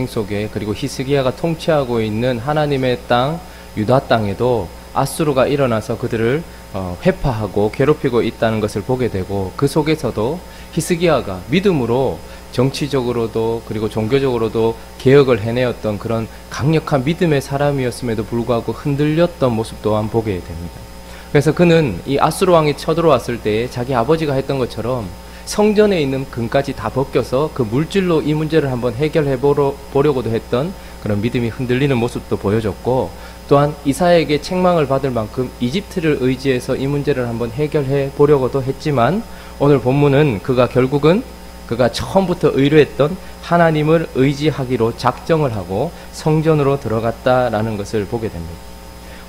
속에, 그리고 히스기야가 통치하고 있는 하나님의 땅 유다 땅에도 아수르가 일어나서 그들을 회파하고 괴롭히고 있다는 것을 보게 되고, 그 속에서도 히스기야가 믿음으로 정치적으로도 그리고 종교적으로도 개혁을 해내었던 그런 강력한 믿음의 사람이었음에도 불구하고 흔들렸던 모습 또한 보게 됩니다. 그래서 그는 이 아수르 왕이 쳐들어왔을 때에 자기 아버지가 했던 것처럼 성전에 있는 금까지 다 벗겨서 그 물질로 이 문제를 한번 해결해 보려고도 했던 그런 믿음이 흔들리는 모습도 보여줬고, 또한 이사야에게 책망을 받을 만큼 이집트를 의지해서 이 문제를 한번 해결해 보려고도 했지만, 오늘 본문은 결국은 그가 처음부터 의뢰했던 하나님을 의지하기로 작정을 하고 성전으로 들어갔다라는 것을 보게 됩니다.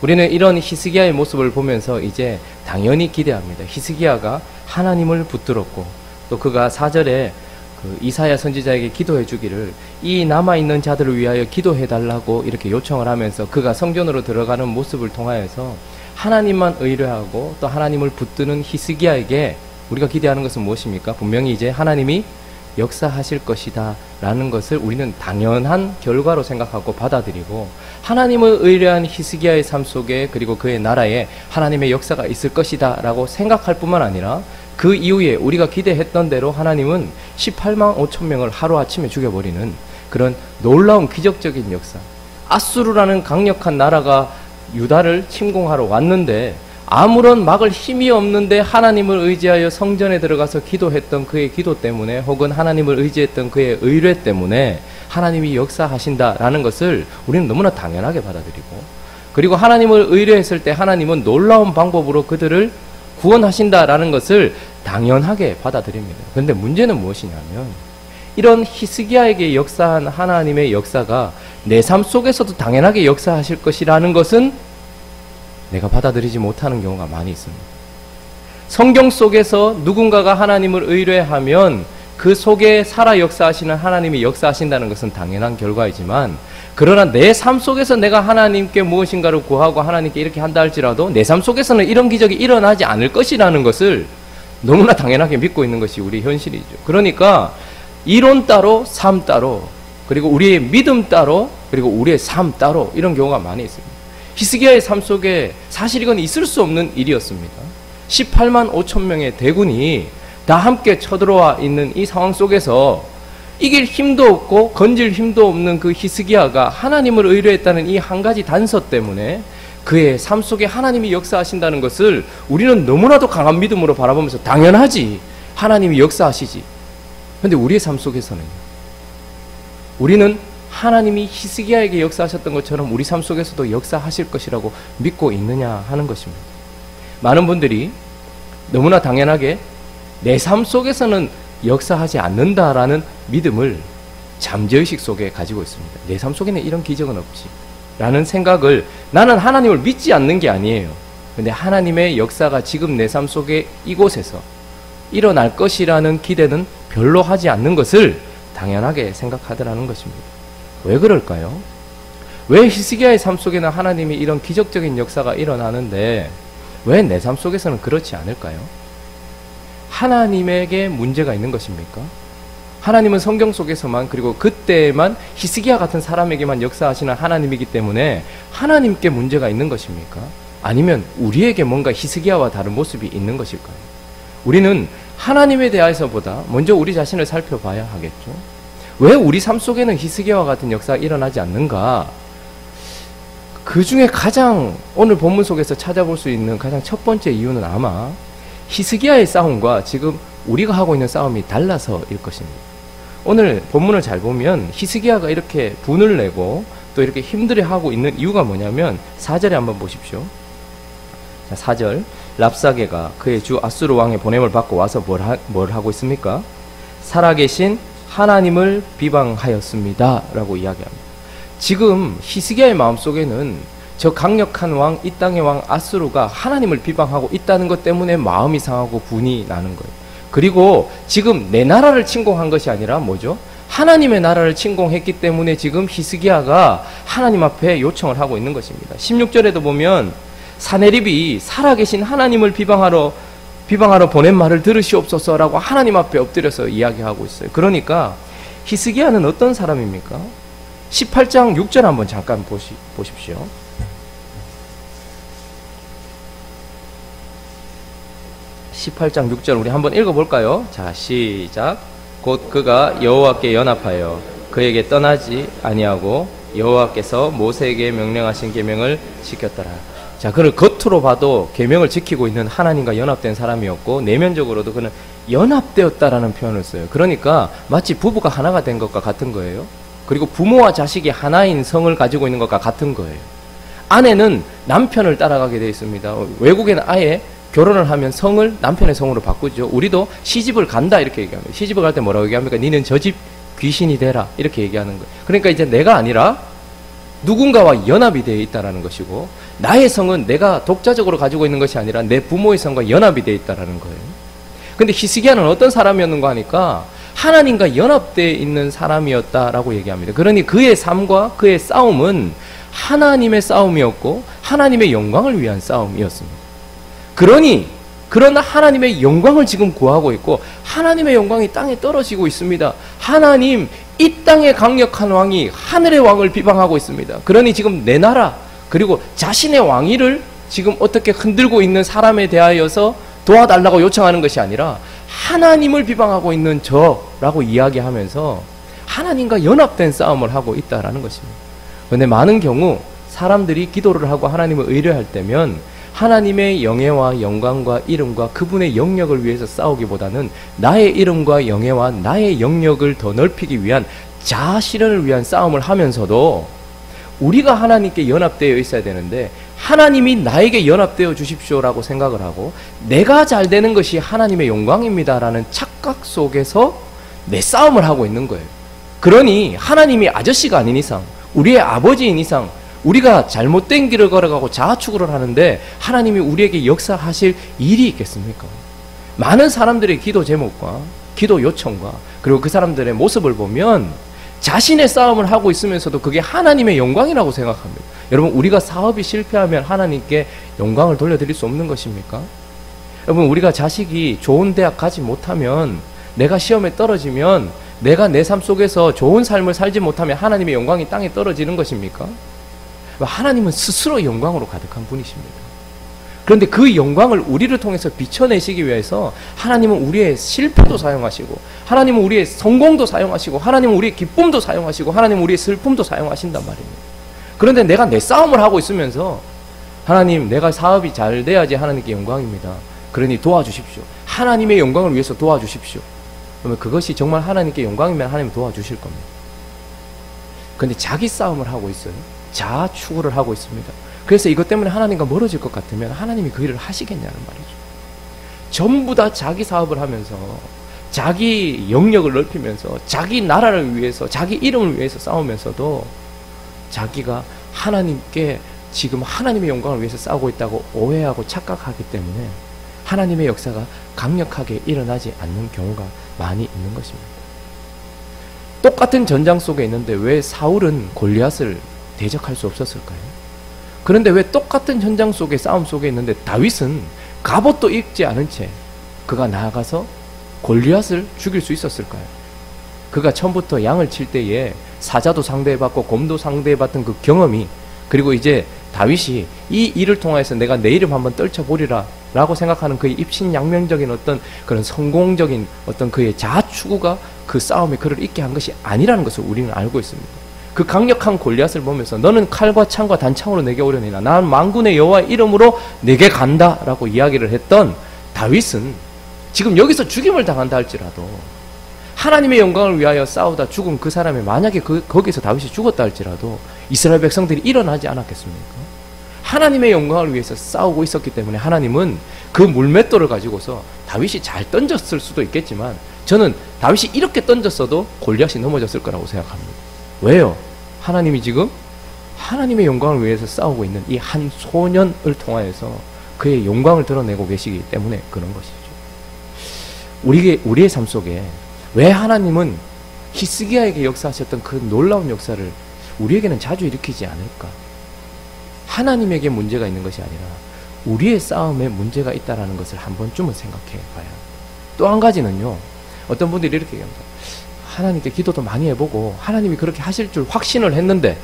우리는 이런 히스기야의 모습을 보면서 이제 당연히 기대합니다. 히스기야가 하나님을 붙들었고, 또 그가 4절에 이사야 선지자에게 기도해 주기를 이 남아있는 자들을 위하여 기도해 달라고 이렇게 요청을 하면서 그가 성전으로 들어가는 모습을 통하여서 하나님만 의뢰하고 또 하나님을 붙드는 히스기야에게 우리가 기대하는 것은 무엇입니까? 분명히 이제 하나님이 역사하실 것이다 라는 것을 우리는 당연한 결과로 생각하고 받아들이고, 하나님을 의뢰한 히스기야의 삶 속에 그리고 그의 나라에 하나님의 역사가 있을 것이다 라고 생각할 뿐만 아니라, 그 이후에 우리가 기대했던 대로 하나님은 18만 5천 명을 하루아침에 죽여버리는 그런 놀라운 기적적인 역사, 아수르라는 강력한 나라가 유다를 침공하러 왔는데 아무런 막을 힘이 없는데 하나님을 의지하여 성전에 들어가서 기도했던 그의 기도 때문에, 혹은 하나님을 의지했던 그의 의뢰 때문에 하나님이 역사하신다라는 것을 우리는 너무나 당연하게 받아들이고, 그리고 하나님을 의뢰했을 때 하나님은 놀라운 방법으로 그들을 구원하신다라는 것을 당연하게 받아들입니다. 그런데 문제는 무엇이냐면, 이런 히스기야에게 역사한 하나님의 역사가 내 삶 속에서도 당연하게 역사하실 것이라는 것은 내가 받아들이지 못하는 경우가 많이 있습니다. 성경 속에서 누군가가 하나님을 의뢰하면 그 속에 살아 역사하시는 하나님이 역사하신다는 것은 당연한 결과이지만, 그러나 내 삶 속에서 내가 하나님께 무엇인가를 구하고 하나님께 이렇게 한다 할지라도 내 삶 속에서는 이런 기적이 일어나지 않을 것이라는 것을 너무나 당연하게 믿고 있는 것이 우리 현실이죠. 그러니까 이론 따로 삶 따로, 그리고 우리의 믿음 따로, 그리고 우리의 삶 따로, 이런 경우가 많이 있습니다. 히스기야의 삶 속에 사실 이건 있을 수 없는 일이었습니다. 18만 5천 명의 대군이 다 함께 쳐들어와 있는 이 상황 속에서 이길 힘도 없고 건질 힘도 없는 그 히스기야가 하나님을 의뢰했다는 이 한 가지 단서 때문에 그의 삶 속에 하나님이 역사하신다는 것을 우리는 너무나도 강한 믿음으로 바라보면서 당연하지, 하나님이 역사하시지. 그런데 우리의 삶 속에서는요, 우리는 하나님이 히스기야에게 역사하셨던 것처럼 우리 삶 속에서도 역사하실 것이라고 믿고 있느냐 하는 것입니다. 많은 분들이 너무나 당연하게 내 삶 속에서는 역사하지 않는다라는 믿음을 잠재의식 속에 가지고 있습니다. 내 삶 속에는 이런 기적은 없지 라는 생각을, 나는 하나님을 믿지 않는 게 아니에요. 근데 하나님의 역사가 지금 내 삶 속에 이곳에서 일어날 것이라는 기대는 별로 하지 않는 것을 당연하게 생각하더라는 것입니다. 왜 그럴까요? 왜 히스기야의 삶 속에는 하나님이 이런 기적적인 역사가 일어나는데 왜 내 삶 속에서는 그렇지 않을까요? 하나님에게 문제가 있는 것입니까? 하나님은 성경 속에서만, 그리고 그때만 히스기야 같은 사람에게만 역사하시는 하나님이기 때문에 하나님께 문제가 있는 것입니까? 아니면 우리에게 뭔가 히스기야와 다른 모습이 있는 것일까요? 우리는 하나님에 대해서보다 먼저 우리 자신을 살펴봐야 하겠죠. 왜 우리 삶 속에는 히스기야와 같은 역사가 일어나지 않는가? 그 중에 가장 오늘 본문 속에서 찾아볼 수 있는 가장 첫 번째 이유는 아마 히스기야의 싸움과 지금 우리가 하고 있는 싸움이 달라서일 것입니다. 오늘 본문을 잘 보면 히스기야가 이렇게 분을 내고 또 이렇게 힘들어하고 있는 이유가 뭐냐면 4절에 한번 보십시오. 자, 4절, 랍사게가 그의 주 아수르 왕의 보냄을 받고 와서 뭘 하고 있습니까? 살아계신 하나님을 비방하였습니다 라고 이야기합니다. 지금 히스기야의 마음속에는 저 강력한 왕, 이 땅의 왕 아수르가 하나님을 비방하고 있다는 것 때문에 마음이 상하고 분이 나는 거예요. 그리고 지금 내 나라를 침공한 것이 아니라 뭐죠? 하나님의 나라를 침공했기 때문에 지금 히스기야가 하나님 앞에 요청을 하고 있는 것입니다. 16절에도 보면 사네립이 살아계신 하나님을 비방하러 보낸 말을 들으시옵소서라고 하나님 앞에 엎드려서 이야기하고 있어요. 그러니까 히스기야는 어떤 사람입니까? 18장 6절 한번 잠깐 보십시오. 18장 6절 우리 한번 읽어볼까요? 자, 시작. 곧 그가 여호와께 연합하여 그에게 떠나지 아니하고 여호와께서 모세에게 명령하신 계명을 지켰더라. 자, 그를 겉으로 봐도 계명을 지키고 있는 하나님과 연합된 사람이었고 내면적으로도 그는 연합되었다라는 표현을 써요. 그러니까 마치 부부가 하나가 된 것과 같은 거예요. 그리고 부모와 자식이 하나인 성을 가지고 있는 것과 같은 거예요. 아내는 남편을 따라가게 되어 있습니다. 외국에는 아예 결혼을 하면 성을 남편의 성으로 바꾸죠. 우리도 시집을 간다 이렇게 얘기합니다. 시집을 갈 때 뭐라고 얘기합니까? 니는 저 집 귀신이 되라 이렇게 얘기하는 거예요. 그러니까 이제 내가 아니라 누군가와 연합이 되어 있다는 것이고 나의 성은 내가 독자적으로 가지고 있는 것이 아니라 내 부모의 성과 연합이 되어 있다는 거예요. 근데 히스기야는 어떤 사람이었는가 하니까 하나님과 연합되어 있는 사람이었다라고 얘기합니다. 그러니 그의 삶과 그의 싸움은 하나님의 싸움이었고 하나님의 영광을 위한 싸움이었습니다. 그러나 하나님의 영광을 지금 구하고 있고 하나님의 영광이 땅에 떨어지고 있습니다. 하나님, 이 땅의 강력한 왕이 하늘의 왕을 비방하고 있습니다. 그러니 지금 내 나라 그리고 자신의 왕위를 지금 어떻게 흔들고 있는 사람에 대하여서 도와달라고 요청하는 것이 아니라 하나님을 비방하고 있는 저라고 이야기하면서 하나님과 연합된 싸움을 하고 있다라는 것입니다. 그런데 많은 경우 사람들이 기도를 하고 하나님을 의뢰할 때면 하나님의 영예와 영광과 이름과 그분의 영역을 위해서 싸우기보다는 나의 이름과 영예와 나의 영역을 더 넓히기 위한 자아 실현을 위한 싸움을 하면서도 우리가 하나님께 연합되어 있어야 되는데 하나님이 나에게 연합되어 주십시오라고 생각을 하고 내가 잘 되는 것이 하나님의 영광입니다라는 착각 속에서 내 싸움을 하고 있는 거예요. 그러니 하나님이 아저씨가 아닌 이상 우리의 아버지인 이상 우리가 잘못된 길을 걸어가고 자아추구를 하는데 하나님이 우리에게 역사하실 일이 있겠습니까? 많은 사람들의 기도 제목과 기도 요청과 그리고 그 사람들의 모습을 보면 자신의 싸움을 하고 있으면서도 그게 하나님의 영광이라고 생각합니다. 여러분, 우리가 사업이 실패하면 하나님께 영광을 돌려드릴 수 없는 것입니까? 여러분, 우리가 자식이 좋은 대학 가지 못하면 내가 시험에 떨어지면 내가 내 삶 속에서 좋은 삶을 살지 못하면 하나님의 영광이 땅에 떨어지는 것입니까? 하나님은 스스로 영광으로 가득한 분이십니다. 그런데 그 영광을 우리를 통해서 비춰내시기 위해서 하나님은 우리의 실패도 사용하시고 하나님은 우리의 성공도 사용하시고 하나님은 우리의 기쁨도 사용하시고 하나님은 우리의 슬픔도 사용하신단 말입니다. 그런데 내가 내 싸움을 하고 있으면서 하나님, 내가 사업이 잘 돼야지 하나님께 영광입니다. 그러니 도와주십시오. 하나님의 영광을 위해서 도와주십시오. 그러면 그것이 정말 하나님께 영광이면 하나님 도와주실 겁니다. 그런데 자기 싸움을 하고 있어요. 자아 추구를 하고 있습니다. 그래서 이것 때문에 하나님과 멀어질 것 같으면 하나님이 그 일을 하시겠냐는 말이죠. 전부 다 자기 사업을 하면서 자기 영역을 넓히면서 자기 나라를 위해서 자기 이름을 위해서 싸우면서도 자기가 하나님께 지금 하나님의 영광을 위해서 싸우고 있다고 오해하고 착각하기 때문에 하나님의 역사가 강력하게 일어나지 않는 경우가 많이 있는 것입니다. 똑같은 전장 속에 있는데 왜 사울은 골리앗을 대적할 수 없었을까요? 그런데 왜 똑같은 전장 속에 싸움 속에 있는데 다윗은 갑옷도 입지 않은 채 그가 나아가서 골리앗을 죽일 수 있었을까요? 그가 처음부터 양을 칠 때에 사자도 상대해봤고 곰도 상대해봤던 그 경험이 그리고 이제 다윗이 이 일을 통해서 내가 내 이름 한번 떨쳐보리라 라고 생각하는 그의 입신양면적인 어떤 그런 성공적인 어떤 그의 자아추구가 그 싸움에 그를 있게 한 것이 아니라는 것을 우리는 알고 있습니다. 그 강력한 골리앗을 보면서 너는 칼과 창과 단창으로 내게 오려니나 난 만군의 여호와의 이름으로 내게 간다 라고 이야기를 했던 다윗은 지금 여기서 죽임을 당한다 할지라도 하나님의 영광을 위하여 싸우다 죽은 그 사람이 만약에 거기서 다윗이 죽었다 할지라도 이스라엘 백성들이 일어나지 않았겠습니까? 하나님의 영광을 위해서 싸우고 있었기 때문에 하나님은 그 물맷돌을 가지고서 다윗이 잘 던졌을 수도 있겠지만 저는 다윗이 이렇게 던졌어도 골리앗이 넘어졌을 거라고 생각합니다. 왜요? 하나님이 지금 하나님의 영광을 위해서 싸우고 있는 이 한 소년을 통하여서 그의 영광을 드러내고 계시기 때문에 그런 것이죠. 우리의 삶 속에 왜 하나님은 히스기야에게 역사하셨던 그 놀라운 역사를 우리에게는 자주 일으키지 않을까? 하나님에게 문제가 있는 것이 아니라 우리의 싸움에 문제가 있다는 것을 한 번쯤은 생각해 봐야. 또 한 가지는요, 어떤 분들이 이렇게 얘기합니다. 하나님께 기도도 많이 해보고 하나님이 그렇게 하실 줄 확신을 했는데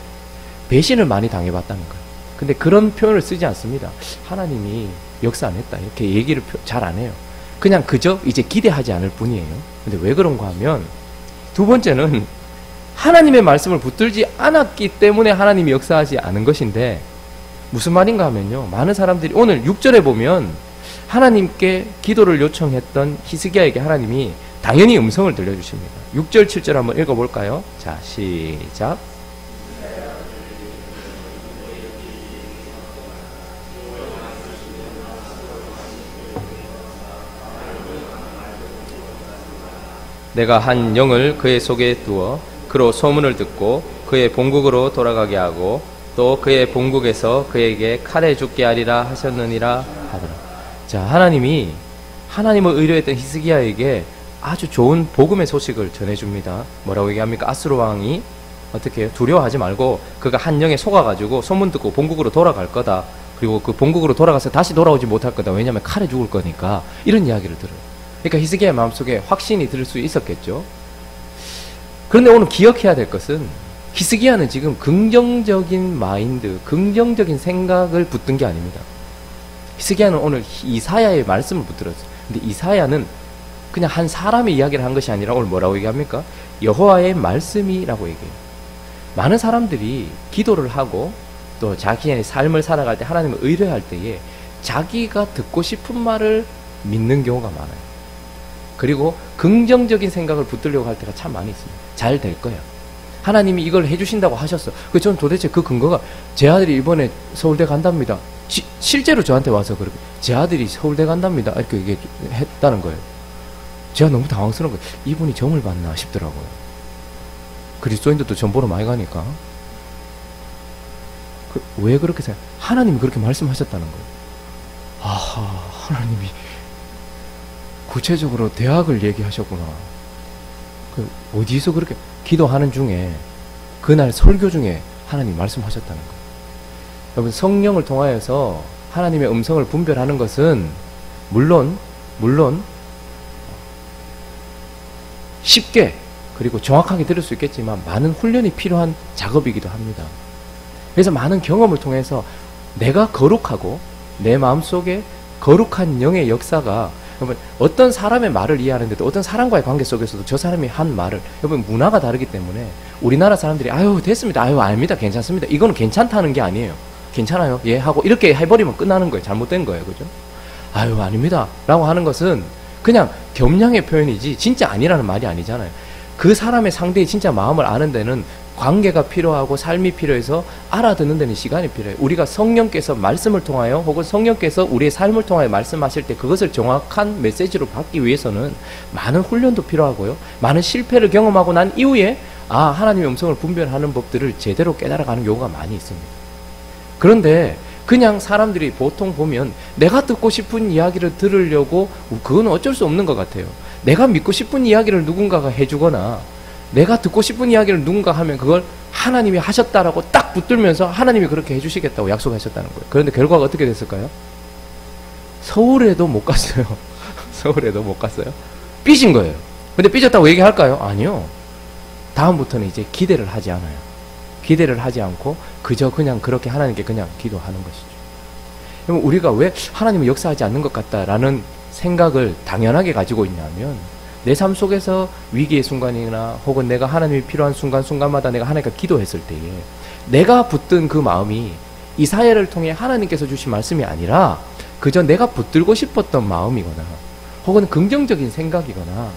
배신을 많이 당해봤다는 거예요. 근데 그런 표현을 쓰지 않습니다. 하나님이 역사 안 했다 이렇게 얘기를 잘 안 해요. 그냥 그저 이제 기대하지 않을 뿐이에요. 근데 왜 그런가 하면 두 번째는 하나님의 말씀을 붙들지 않았기 때문에 하나님이 역사하지 않은 것인데 무슨 말인가 하면요. 많은 사람들이 오늘 6절에 보면 하나님께 기도를 요청했던 히스기야에게 하나님이 당연히 음성을 들려주십니다. 6절, 7절 한번 읽어볼까요? 자, 시작. 내가 한 영을 그의 속에 두어 그로 소문을 듣고 그의 본국으로 돌아가게 하고 또 그의 본국에서 그에게 칼에 죽게 하리라 하셨느니라 하더라. 자, 하나님이 하나님을 의뢰했던 히스기야에게 아주 좋은 복음의 소식을 전해줍니다. 뭐라고 얘기합니까? 아수르 왕이 어떻게 해요? 두려워하지 말고 그가 한 영에 속아가지고 소문 듣고 본국으로 돌아갈 거다. 그리고 그 본국으로 돌아가서 다시 돌아오지 못할 거다. 왜냐하면 칼에 죽을 거니까. 이런 이야기를 들어요. 그러니까 히스기야의 마음속에 확신이 들 수 있었겠죠. 그런데 오늘 기억해야 될 것은 히스기야는 지금 긍정적인 마인드, 긍정적인 생각을 붙든 게 아닙니다. 히스기야는 오늘 이사야의 말씀을 붙들었어요. 근데 이사야는 그냥 한 사람의 이야기를 한 것이 아니라 오늘 뭐라고 얘기합니까? 여호와의 말씀이라고 얘기해요. 많은 사람들이 기도를 하고 또 자기의 삶을 살아갈 때 하나님을 의뢰할 때에 자기가 듣고 싶은 말을 믿는 경우가 많아요. 그리고 긍정적인 생각을 붙들려고 할 때가 참 많이 있습니다. 잘 될 거야. 하나님이 이걸 해주신다고 하셨어. 그 저는 도대체 그 근거가 제 아들이 이번에 서울대 간답니다. 실제로 저한테 와서 그렇게 제 아들이 서울대 간답니다. 이렇게 얘기했다는 거예요. 제가 너무 당황스러운 거예요. 이분이 점을 받나 싶더라고요. 그리스도인들도 점 보러 많이 가니까. 왜 그렇게 생각해요? 하나님이 그렇게 말씀하셨다는 거예요. 아하, 하나님이 구체적으로 대학을 얘기하셨구나. 어디서 그렇게 기도하는 중에 그날 설교 중에 하나님 말씀하셨다는 거예요. 여러분, 성령을 통하여서 하나님의 음성을 분별하는 것은 물론 쉽게 그리고 정확하게 들을 수 있겠지만 많은 훈련이 필요한 작업이기도 합니다. 그래서 많은 경험을 통해서 내가 거룩하고 내 마음속에 거룩한 영의 역사가, 여러분, 어떤 사람의 말을 이해하는데도 어떤 사람과의 관계 속에서도 저 사람이 한 말을, 여러분, 문화가 다르기 때문에 우리나라 사람들이 아유 됐습니다, 아유 압니다, 괜찮습니다, 이거는 괜찮다는 게 아니에요. 괜찮아요, 예 하고 이렇게 해버리면 끝나는 거예요. 잘못된 거예요. 그죠? 아유 아닙니다 라고 하는 것은 그냥 겸양의 표현이지 진짜 아니라는 말이 아니잖아요. 그 사람의 상대의 진짜 마음을 아는 데는 관계가 필요하고 삶이 필요해서 알아듣는 데는 시간이 필요해요. 우리가 성령께서 말씀을 통하여 혹은 성령께서 우리의 삶을 통하여 말씀하실 때 그것을 정확한 메시지로 받기 위해서는 많은 훈련도 필요하고요. 많은 실패를 경험하고 난 이후에 하나님의 음성을 분별하는 법들을 제대로 깨달아가는 경우가 많이 있습니다. 그런데 그냥 사람들이 보통 보면 내가 듣고 싶은 이야기를 들으려고, 그건 어쩔 수 없는 것 같아요. 내가 믿고 싶은 이야기를 누군가가 해주거나 내가 듣고 싶은 이야기를 누군가 하면 그걸 하나님이 하셨다라고 딱 붙들면서 하나님이 그렇게 해주시겠다고 약속하셨다는 거예요. 그런데 결과가 어떻게 됐을까요? 서울에도 못 갔어요. 서울에도 못 갔어요. 삐진 거예요. 근데 삐졌다고 얘기할까요? 아니요. 다음부터는 이제 기대를 하지 않아요. 기대를 하지 않고 그저 그냥 그렇게 하나님께 그냥 기도하는 것이죠. 그럼 우리가 왜 하나님은 역사하지 않는 것 같다라는 생각을 당연하게 가지고 있냐면, 내 삶 속에서 위기의 순간이나 혹은 내가 하나님이 필요한 순간순간마다 내가 하나님께 기도했을 때에 내가 붙든 그 마음이 이사야를 통해 하나님께서 주신 말씀이 아니라 그저 내가 붙들고 싶었던 마음이거나 혹은 긍정적인 생각이거나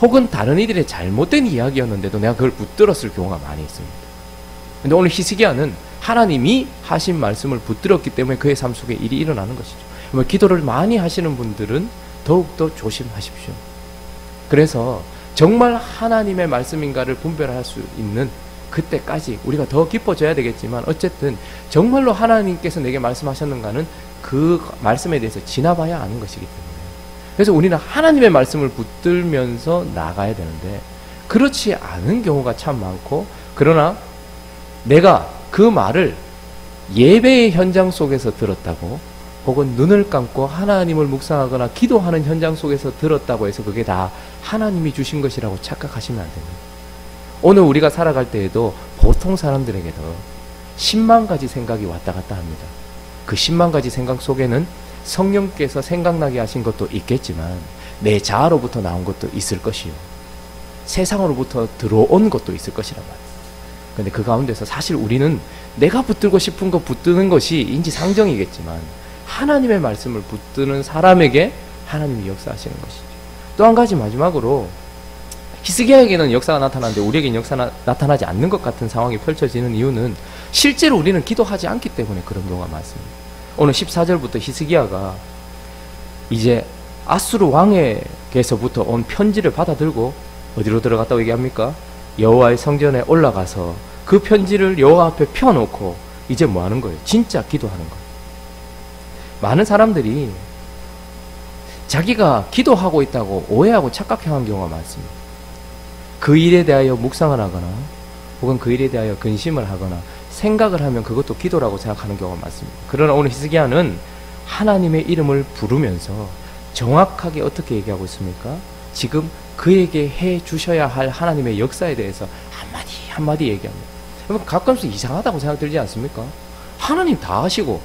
혹은 다른 이들의 잘못된 이야기였는데도 내가 그걸 붙들었을 경우가 많이 있습니다. 근데 오늘 히스기야는 하나님이 하신 말씀을 붙들었기 때문에 그의 삶 속에 일이 일어나는 것이죠. 기도를 많이 하시는 분들은 더욱더 조심하십시오. 그래서 정말 하나님의 말씀인가를 분별할 수 있는 그때까지 우리가 더 깊어져야 되겠지만, 어쨌든 정말로 하나님께서 내게 말씀하셨는가는 그 말씀에 대해서 지나봐야 아는 것이기 때문에, 그래서 우리는 하나님의 말씀을 붙들면서 나가야 되는데 그렇지 않은 경우가 참 많고, 그러나 내가 그 말을 예배의 현장 속에서 들었다고 혹은 눈을 감고 하나님을 묵상하거나 기도하는 현장 속에서 들었다고 해서 그게 다 하나님이 주신 것이라고 착각하시면 안 됩니다. 오늘 우리가 살아갈 때에도 보통 사람들에게도 10만 가지 생각이 왔다 갔다 합니다. 그 10만 가지 생각 속에는 성령께서 생각나게 하신 것도 있겠지만 내 자아로부터 나온 것도 있을 것이요, 세상으로부터 들어온 것도 있을 것이란 말이에요. 근데 그 가운데서 사실 우리는 내가 붙들고 싶은 거 붙드는 것이 인지상정이겠지만 하나님의 말씀을 붙드는 사람에게 하나님이 역사하시는 것이죠. 또 한 가지 마지막으로, 히스기야에게는 역사가 나타나는데 우리에게는 역사가 나타나지 않는 것 같은 상황이 펼쳐지는 이유는 실제로 우리는 기도하지 않기 때문에 그런 경우가 많습니다. 오늘 14절부터 히스기야가 이제 아수르 왕에게서부터 온 편지를 받아들고 어디로 들어갔다고 얘기합니까? 여호와의 성전에 올라가서 그 편지를 여호와 앞에 펴놓고 이제 뭐 하는 거예요? 진짜 기도하는 거예요. 많은 사람들이 자기가 기도하고 있다고 오해하고 착각하는 경우가 많습니다. 그 일에 대하여 묵상을 하거나 혹은 그 일에 대하여 근심을 하거나 생각을 하면 그것도 기도라고 생각하는 경우가 많습니다. 그러나 오늘 히스기야는 하나님의 이름을 부르면서 정확하게 어떻게 얘기하고 있습니까? 지금 그에게 해 주셔야 할 하나님의 역사에 대해서 한마디 한마디 얘기합니다. 여러분, 가끔씩 이상하다고 생각 들지 않습니까? 하나님 다 하시고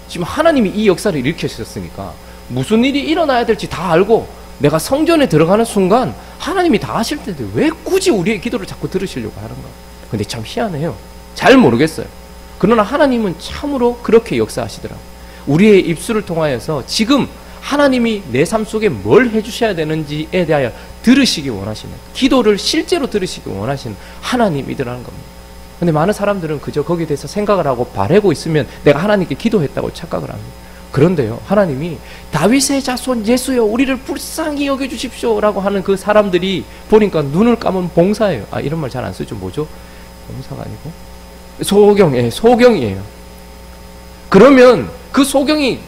지금 하나님이 이 역사를 일으키셨으니까 무슨 일이 일어나야 될지 다 알고 내가 성전에 들어가는 순간 하나님이 다 하실 텐데 왜 굳이 우리의 기도를 자꾸 들으시려고 하는가? 근데 참 희한해요. 잘 모르겠어요. 그러나 하나님은 참으로 그렇게 역사하시더라고요. 우리의 입술을 통하여서 지금 하나님이 내 삶 속에 뭘 해주셔야 되는지에 대하여 들으시기 원하시는, 기도를 실제로 들으시기 원하시는 하나님이더라는 겁니다. 근데 많은 사람들은 그저 거기에 대해서 생각을 하고 바라고 있으면 내가 하나님께 기도했다고 착각을 합니다. 그런데요, 하나님이 다윗의 자손 예수여 우리를 불쌍히 여겨주십시오 라고 하는 그 사람들이 보니까 눈을 감은 봉사예요. 아, 이런 말 잘 안 쓰죠. 뭐죠? 봉사가 아니고 소경이에요. 그러면 그 소경이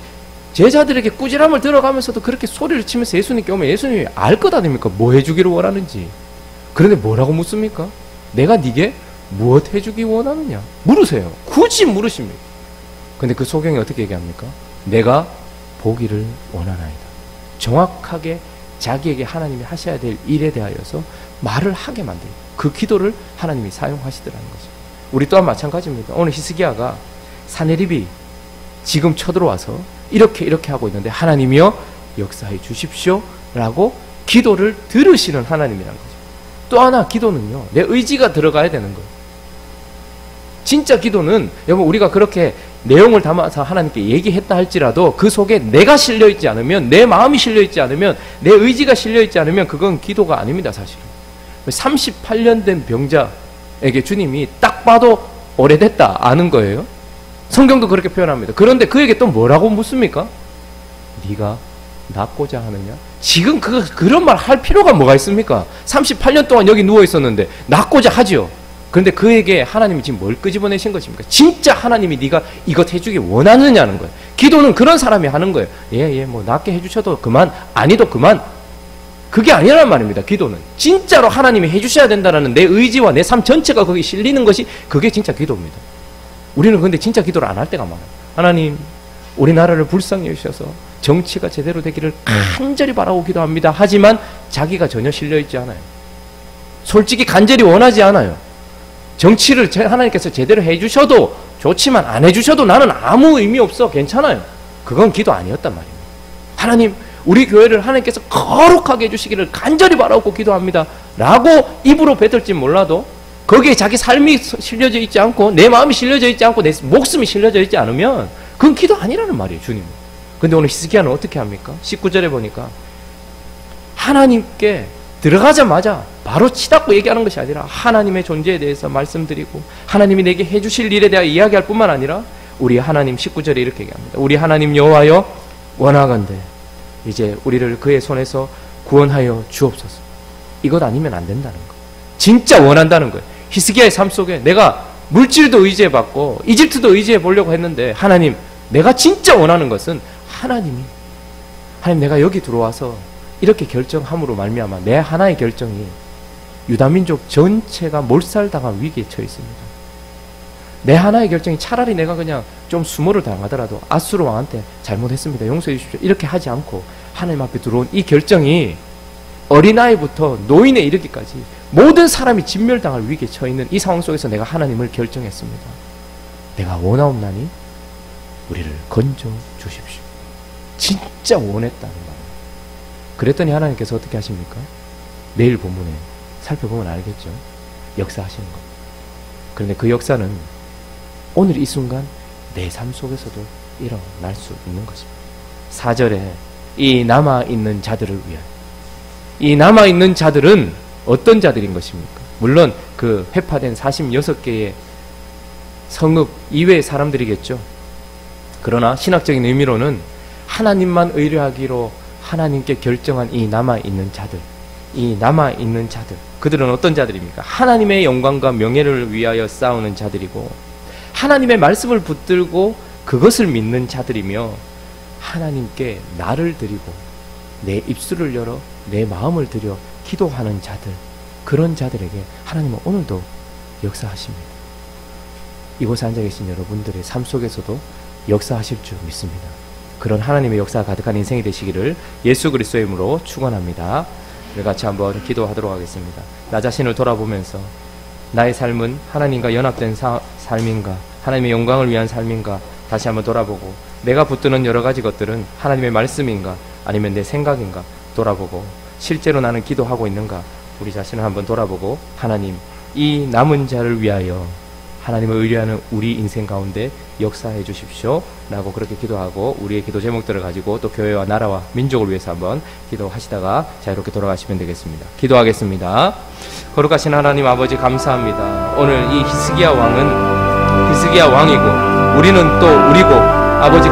제자들에게 꾸지람을 들어가면서도 그렇게 소리를 치면서 예수님께 오면 예수님이 알 것 아닙니까? 뭐 해주기를 원하는지. 그런데 뭐라고 묻습니까? 내가 네게 무엇 해주기 원하느냐? 물으세요. 굳이 물으십니다. 근데 그 소경이 어떻게 얘기합니까? 내가 보기를 원하나이다. 정확하게 자기에게 하나님이 하셔야 될 일에 대하여서 말을 하게 만들고 그 기도를 하나님이 사용하시더라는 거죠. 우리 또한 마찬가지입니다. 오늘 히스기야가 사네립이 지금 쳐들어와서 이렇게 하고 있는데 하나님이여 역사해 주십시오 라고 기도를 들으시는 하나님이라는 거죠. 또 하나, 기도는요, 내 의지가 들어가야 되는 거예요. 진짜 기도는 여러분, 우리가 그렇게 내용을 담아서 하나님께 얘기했다 할지라도 그 속에 내가 실려있지 않으면, 내 마음이 실려있지 않으면, 내 의지가 실려있지 않으면 그건 기도가 아닙니다. 사실은 38년 된 병자에게 주님이 딱 봐도 오래됐다 아는 거예요. 성경도 그렇게 표현합니다. 그런데 그에게 또 뭐라고 묻습니까? 네가 낫고자 하느냐? 지금 그런 말 할 필요가 뭐가 있습니까? 38년 동안 여기 누워 있었는데 낫고자 하지요. 그런데 그에게 하나님이 지금 뭘 끄집어내신 것입니까? 진짜 하나님이 네가 이것 해주기 원하느냐는 거예요. 기도는 그런 사람이 하는 거예요. 뭐 낫게 해주셔도 그만, 아니도 그만. 그게 아니란 말입니다. 기도는 진짜로 하나님이 해주셔야 된다는 내 의지와 내 삶 전체가 거기 실리는 것이, 그게 진짜 기도입니다. 우리는 근데 진짜 기도를 안 할 때가 많아요. 하나님, 우리나라를 불쌍히 여주셔서 정치가 제대로 되기를 간절히 바라고 기도합니다. 하지만 자기가 전혀 실려있지 않아요. 솔직히 간절히 원하지 않아요. 정치를 하나님께서 제대로 해주셔도 좋지만 안 해주셔도 나는 아무 의미 없어, 괜찮아요. 그건 기도 아니었단 말입니다. 하나님, 우리 교회를 하나님께서 거룩하게 해주시기를 간절히 바라고 기도합니다 라고 입으로 뱉을지 몰라도 거기에 자기 삶이 실려져 있지 않고 내 마음이 실려져 있지 않고 내 목숨이 실려져 있지 않으면 그건 기도 아니라는 말이에요, 주님은. 근데 오늘 히스기야는 어떻게 합니까? 19절에 보니까 하나님께 들어가자마자 바로 치닫고 얘기하는 것이 아니라 하나님의 존재에 대해서 말씀드리고 하나님이 내게 해주실 일에 대하여 이야기할 뿐만 아니라 우리 하나님, 19절에 이렇게 얘기합니다. 우리 하나님 여호와여 원하건대 이제 우리를 그의 손에서 구원하여 주옵소서. 이것 아니면 안 된다는 거예요. 진짜 원한다는 거예요. 히스기야의 삶 속에 내가 물질도 의지해봤고 이집트도 의지해보려고 했는데 하나님, 내가 진짜 원하는 것은 하나님 내가 여기 들어와서 이렇게 결정함으로 말미암아 내 하나의 결정이 유다민족 전체가 몰살당한 위기에 처해 있습니다. 내 하나의 결정이 차라리 내가 그냥 좀 수모를 당하더라도 아수르 왕한테 잘못했습니다, 용서해 주십시오, 이렇게 하지 않고 하나님 앞에 들어온 이 결정이 어린아이부터 노인에 이르기까지 모든 사람이 진멸당할 위기에 처해 있는 이 상황 속에서 내가 하나님을 결정했습니다. 내가 원하옵나니 우리를 건져 주십시오. 진짜 원했다는 거예요. 그랬더니 하나님께서 어떻게 하십니까? 내일 본문에 살펴보면 알겠죠. 역사하시는 겁니다. 그런데 그 역사는 오늘 이 순간 내 삶 속에서도 일어날 수 있는 것입니다. 4절에 이 남아있는 자들을 위하여. 이 남아있는 자들은 어떤 자들인 것입니까? 물론 그 회파된 46개의 성읍 이외의 사람들이겠죠. 그러나 신학적인 의미로는 하나님만 의뢰하기로 하나님께 결정한 이 남아있는 자들, 이 남아있는 자들, 그들은 어떤 자들입니까? 하나님의 영광과 명예를 위하여 싸우는 자들이고, 하나님의 말씀을 붙들고 그것을 믿는 자들이며, 하나님께 나를 드리고 내 입술을 열어 내 마음을 들여 기도하는 자들, 그런 자들에게 하나님은 오늘도 역사하십니다. 이곳에 앉아 계신 여러분들의 삶 속에서도 역사하실 줄 믿습니다. 그런 하나님의 역사가 가득한 인생이 되시기를 예수 그리스도의 이름으로 축원합니다. 우리 같이 한번 기도하도록 하겠습니다. 나 자신을 돌아보면서 나의 삶은 하나님과 연합된 삶인가, 하나님의 영광을 위한 삶인가 다시 한번 돌아보고, 내가 붙드는 여러 가지 것들은 하나님의 말씀인가 아니면 내 생각인가 돌아보고, 실제로 나는 기도하고 있는가 우리 자신을 한번 돌아보고, 하나님 이 남은 자를 위하여 하나님을 의뢰하는 우리 인생 가운데 역사해 주십시오 라고 그렇게 기도하고, 우리의 기도 제목들을 가지고 또 교회와 나라와 민족을 위해서 한번 기도하시다가 자유롭게 돌아가시면 되겠습니다. 기도하겠습니다. 거룩하신 하나님 아버지 감사합니다. 오늘 이 히스기야 왕은 히스기야 왕이고, 우리는 또 우리고, 아버지